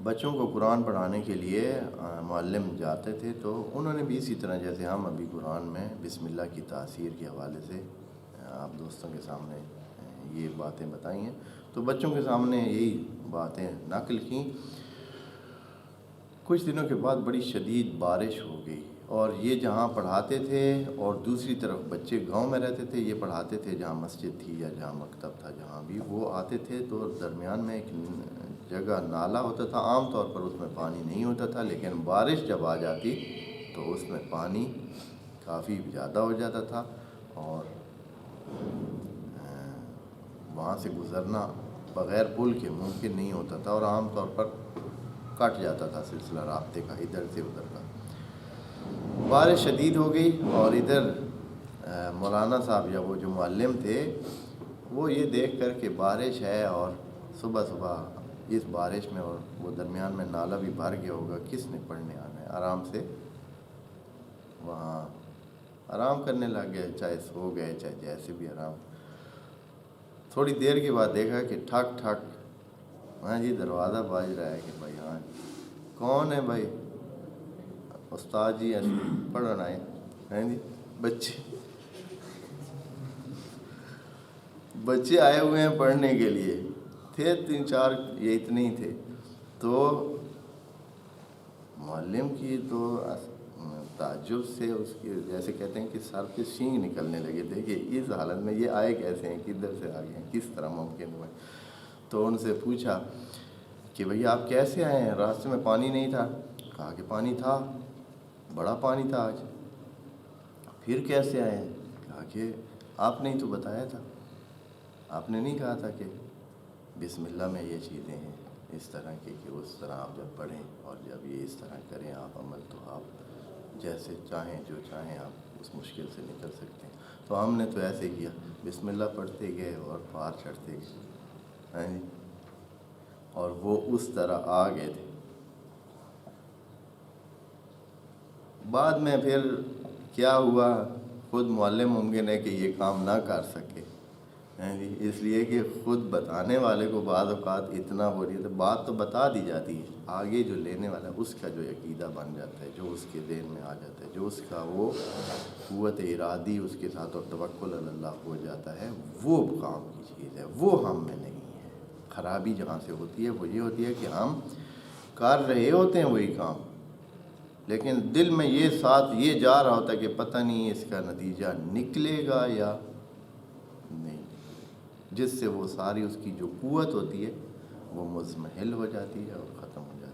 بچوں کو قرآن پڑھانے کے لیے معلم جاتے تھے، تو انہوں نے بھی اسی طرح جیسے ہم ابھی قرآن میں بسم اللہ کی تاثیر کے حوالے سے آپ دوستوں کے سامنے یہ باتیں بتائی ہیں، تو بچوں کے سامنے یہی باتیں نقل کیں۔ کچھ دنوں کے بعد بڑی شدید بارش ہو گئی، اور یہ جہاں پڑھاتے تھے اور دوسری طرف بچے گاؤں میں رہتے تھے، یہ پڑھاتے تھے جہاں مسجد تھی یا جہاں مکتب تھا، جہاں بھی وہ آتے تھے تو درمیان میں ایک جگہ نالا ہوتا تھا۔ عام طور پر اس میں پانی نہیں ہوتا تھا، لیکن بارش جب آ جاتی تو اس میں پانی کافی زیادہ ہو جاتا تھا، اور وہاں سے گزرنا بغیر پل کے ممکن نہیں ہوتا تھا، اور عام طور پر کٹ جاتا تھا سلسلہ رابطے کا ادھر سے ادھر کا۔ بارش شدید ہو گئی، اور ادھر مولانا صاحب یا وہ جو معلم تھے وہ یہ دیکھ کر کہ بارش ہے اور صبح صبح اس بارش میں، اور وہ درمیان میں نالا بھی بھر گیا ہوگا، کس نے پڑھنے آنا ہے، آرام سے وہاں آرام کرنے لگ گئے، چاہے سو گئے چاہے جیسے بھی آرام۔ تھوڑی دیر کے بعد دیکھا کہ ٹھک ٹھک، ہاں جی دروازہ باز رہا ہے کہ بھائی ہاں کون ہے بھائی؟ استاد جی پڑھنا ہے، ہیں جی بچے آئے ہوئے ہیں پڑھنے کے لیے، تھے 3-4 یہ اتنے ہی تھے، تو معلم کی تو تعجب سے اس کے جیسے کہتے ہیں کہ سر پہ سینگ نکلنے لگے تھے کہ اس حالت میں یہ آئے کیسے ہیں، کدھر سے آ گئے ہیں، کس طرح ممکن ہوا۔ تو ان سے پوچھا کہ بھئی آپ کیسے آئے ہیں، راستے میں پانی نہیں تھا؟ کہا کہ پانی تھا، بڑا پانی تھا آج۔ پھر کیسے آئے ہیں؟ کہا کہ آپ نے ہی تو بتایا تھا، آپ نے نہیں کہا تھا کہ بسم اللہ میں یہ چیزیں ہیں اس طرح کی، کہ اس طرح آپ جب پڑھیں اور جب یہ اس طرح کریں آپ عمل، تو آپ جیسے چاہیں جو چاہیں آپ اس مشکل سے نکل سکتے ہیں۔ تو ہم نے تو ایسے کیا، بسم اللہ پڑھتے گئے اور پار چڑھتے گئے، اور وہ اس طرح آ گئے تھے۔ بعد میں پھر کیا ہوا، خود معلم ممکن ہے کہ یہ کام نہ کر سکے، اس لیے کہ خود بتانے والے کو بعض اوقات اتنا ہو رہی ہے، تو بات تو بتا دی جاتی ہے، آگے جو لینے والا ہے اس کا جو عقیدہ بن جاتا ہے، جو اس کے ذہن میں آ جاتا ہے، جو اس کا وہ قوت ارادی اس کے ساتھ اور توکل علی اللہ ہو جاتا ہے، وہ کام کی چیز ہے، وہ ہم میں نہیں ہے۔ خرابی جہاں سے ہوتی ہے وہ یہ ہوتی ہے کہ ہم کر رہے ہوتے ہیں وہی کام، لیکن دل میں یہ ساتھ یہ جا رہا ہوتا ہے کہ پتہ نہیں اس کا نتیجہ نکلے گا یا نہیں، جس سے وہ ساری اس کی جو قوت ہوتی ہے وہ مضمحل ہو جاتی ہے اور ختم ہو جاتی ہے۔